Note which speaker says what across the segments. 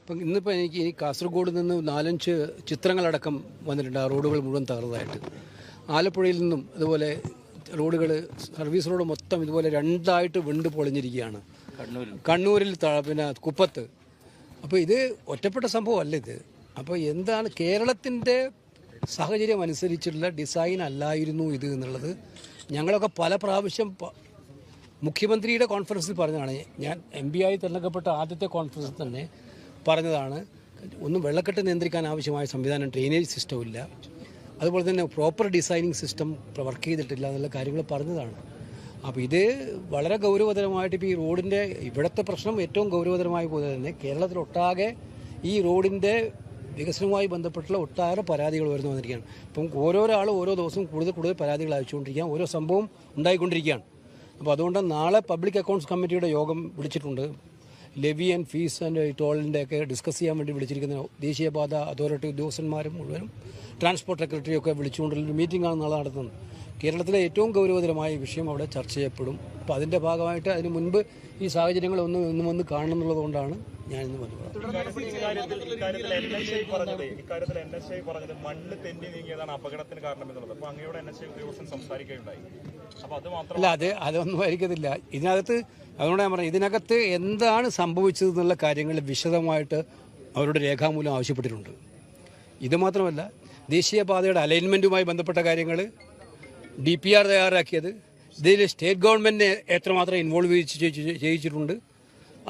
Speaker 1: ഇപ്പം ഇന്നിപ്പോൾ എനിക്ക് ഈ കാസർഗോഡ് നിന്ന് 4-5 ചിത്രങ്ങളടക്കം വന്നിട്ടുണ്ട് ആ റോഡുകൾ മുഴുവൻ തകർന്നതായിട്ട്. ആലപ്പുഴയിൽ നിന്നും അതുപോലെ റോഡുകൾ, സർവീസ് റോഡ് മൊത്തം ഇതുപോലെ രണ്ടായിട്ട് വിണ്ട് പൊളിഞ്ഞിരിക്കുകയാണ്. കണ്ണൂരിൽ പിന്നെ കുപ്പത്ത്. അപ്പോൾ ഇത് ഒറ്റപ്പെട്ട സംഭവമല്ല ഇത്. അപ്പോൾ എന്താണ് കേരളത്തിൻ്റെ സാഹചര്യം അനുസരിച്ചുള്ള ഡിസൈൻ അല്ലായിരുന്നു ഇത് എന്നുള്ളത് ഞങ്ങളൊക്കെ പല പ്രാവശ്യം മുഖ്യമന്ത്രിയുടെ കോൺഫറൻസിൽ പറഞ്ഞതാണ്. ഞാൻ MP ആയി തിരഞ്ഞെടുക്കപ്പെട്ട ആദ്യത്തെ കോൺഫറൻസിൽ തന്നെ പറഞ്ഞതാണ്. ഒന്നും വെള്ളക്കെട്ട് നിയന്ത്രിക്കാൻ ആവശ്യമായ സംവിധാനം, ഡ്രെയിനേജ് സിസ്റ്റം ഇല്ല, അതുപോലെ തന്നെ പ്രോപ്പർ ഡിസൈനിങ് സിസ്റ്റം വർക്ക് ചെയ്തിട്ടില്ല എന്നുള്ള കാര്യങ്ങൾ പറഞ്ഞതാണ്. അപ്പോൾ ഇത് വളരെ ഗൗരവതരമായിട്ട് ഇപ്പോൾ ഈ റോഡിൻ്റെ ഇവിടുത്തെ പ്രശ്നം ഏറ്റവും ഗൗരവതരമായ പോലെ തന്നെ കേരളത്തിലൊട്ടാകെ ഈ റോഡിൻ്റെ വികസനവുമായി ബന്ധപ്പെട്ടുള്ള ഒട്ടാറെ പരാതികൾ വരുന്നു വന്നിരിക്കുകയാണ്. ഇപ്പം ഓരോരാളും ഓരോ ദിവസവും കൂടുതൽ പരാതികൾ അയച്ചുകൊണ്ടിരിക്കുകയാണ്, ഓരോ സംഭവം ഉണ്ടായിക്കൊണ്ടിരിക്കുകയാണ്. അപ്പോൾ അതുകൊണ്ട് നാളെ പബ്ലിക് അക്കൗണ്ട്സ് കമ്മിറ്റിയുടെ യോഗം വിളിച്ചിട്ടുണ്ട്. ലെവി ആൻഡ് ഫീസ് ആൻഡ് ടോളിൻ്റെ ഒക്കെ ഡിസ്കസ് ചെയ്യാൻ വേണ്ടി വിളിച്ചിരിക്കുന്ന ദേശീയപാത അതോറിറ്റി ഉദ്യോഗസ്ഥന്മാരും മുഴുവനും ട്രാൻസ്പോർട്ട് സെക്രട്ടറിയൊക്കെ വിളിച്ചുകൊണ്ടുള്ളൊരു മീറ്റിംഗാണ് നാളെ നടത്തുന്നത്. കേരളത്തിലെ ഏറ്റവും ഗൗരവതരമായ വിഷയം അവിടെ ചർച്ച ചെയ്യപ്പെടും. അപ്പോൾ അതിൻ്റെ ഭാഗമായിട്ട് അതിന് മുൻപ് ഈ സാഹചര്യങ്ങൾ ഒന്നും വന്ന് കാണണം എന്നുള്ളതുകൊണ്ടാണ് ഞാനിന്ന് വന്നത്. അല്ല, അതൊന്നും ആയിരിക്കത്തില്ല ഇതിനകത്ത്. അതുകൊണ്ട് ഞാൻ പറഞ്ഞു, ഇതിനകത്ത് എന്താണ് സംഭവിച്ചത് എന്നുള്ള കാര്യങ്ങൾ വിശദമായിട്ട് അവരുടെ രേഖാമൂലം ആവശ്യപ്പെട്ടിട്ടുണ്ട്. ഇത് മാത്രമല്ല, ദേശീയപാതയുടെ അലൈൻമെൻറ്റുമായി ബന്ധപ്പെട്ട കാര്യങ്ങൾ, DPR തയ്യാറാക്കിയത്, ഇതിൽ സ്റ്റേറ്റ് ഗവൺമെൻറ്റിനെ എത്രമാത്രം ഇൻവോൾവ് ചെയ്യിച്ചിട്ടുണ്ട്,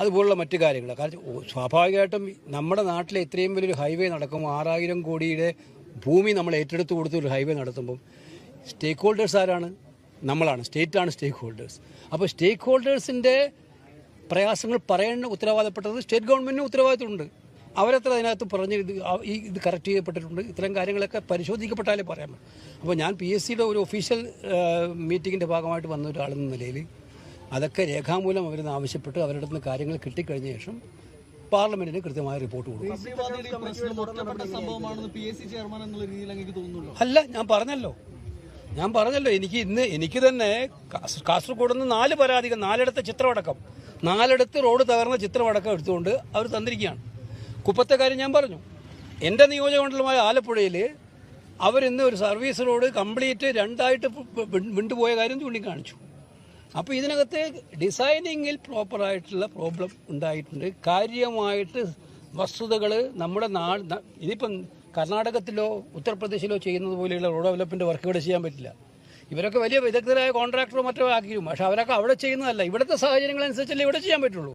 Speaker 1: അതുപോലുള്ള മറ്റു കാര്യങ്ങൾ. കാരണം സ്വാഭാവികമായിട്ടും നമ്മുടെ നാട്ടിലെ ഇത്രയും വലിയൊരു ഹൈവേ നടക്കുമ്പോൾ 6000 കോടിയുടെ ഭൂമി നമ്മൾ ഏറ്റെടുത്ത് കൊടുത്തൊരു ഹൈവേ നടത്തുമ്പം സ്റ്റേക്ക് ഹോൾഡേഴ്സ് ആരാണ്? നമ്മളാണ്, സ്റ്റേറ്റാണ് സ്റ്റേക്ക് ഹോൾഡേഴ്സ്. അപ്പോൾ സ്റ്റേക്ക് ഹോൾഡേഴ്സിൻ്റെ പ്രയാസങ്ങൾ പറയേണ്ട ഉത്തരവാദപ്പെട്ടത് സ്റ്റേറ്റ് ഗവൺമെൻറ്റിന് ഉത്തരവാദിത്തമുണ്ട്. അവരത്ര അതിനകത്ത് പറഞ്ഞ് ഇത് കറക്റ്റ് ചെയ്യപ്പെട്ടിട്ടുണ്ട്, ഇത്തരം കാര്യങ്ങളൊക്കെ പരിശോധിക്കപ്പെട്ടാലേ പറയാൻ പറ്റും. അപ്പോൾ ഞാൻ PSCയുടെ ഒരു ഒഫീഷ്യൽ മീറ്റിങ്ങിൻ്റെ ഭാഗമായിട്ട് വന്ന ഒരാളെന്ന നിലയിൽ അതൊക്കെ രേഖാമൂലം അവരിന്ന് ആവശ്യപ്പെട്ട് അവരുടെ നിന്ന് കാര്യങ്ങൾ കിട്ടിക്കഴിഞ്ഞ ശേഷം പാർലമെന്റിന് കൃത്യമായ റിപ്പോർട്ട് കൊടുക്കും. അല്ല, ഞാൻ പറഞ്ഞല്ലോ എനിക്ക് തന്നെ കാസർഗോഡ് നിന്ന് 4 പരാതികൾ, 4 ചിത്രമടക്കം, 4 റോഡ് തകർന്ന ചിത്രമടക്കം എടുത്തുകൊണ്ട് അവർ തന്നിരിക്കുകയാണ്. കുപ്പത്തെ കാര്യം ഞാൻ പറഞ്ഞു. എൻ്റെ നിയോജകമണ്ഡലമായ ആലപ്പുഴയിൽ അവരിന്ന് ഒരു സർവീസ് റോഡ് കംപ്ലീറ്റ് രണ്ടായിട്ട് വിണ്ടുപോയ കാര്യം ചൂണ്ടിക്കാണിച്ചു. അപ്പോൾ ഇതിനകത്ത് ഡിസൈനിങ്ങിൽ പ്രോപ്പറായിട്ടുള്ള പ്രോബ്ലം ഉണ്ടായിട്ടുണ്ട്. കാര്യമായിട്ട് വസ്തുതകൾ നമ്മുടെ ഇതിപ്പം കർണാടകത്തിലോ ഉത്തർപ്രദേശിലോ ചെയ്യുന്നത് പോലെയുള്ള റോഡ് ഡെവലപ്മെൻറ്റ് വർക്ക് ഇവിടെ ചെയ്യാൻ പറ്റില്ല. ഇവരൊക്കെ വലിയ വിദഗ്ധരായ കോൺട്രാക്ടറോ മറ്റോ ആക്കിയും, പക്ഷേ അവരൊക്കെ അവിടെ ചെയ്യുന്നതല്ല. ഇവിടുത്തെ സാഹചര്യങ്ങളനുസരിച്ചല്ലേ ഇവിടെ ചെയ്യാൻ പറ്റുള്ളൂ.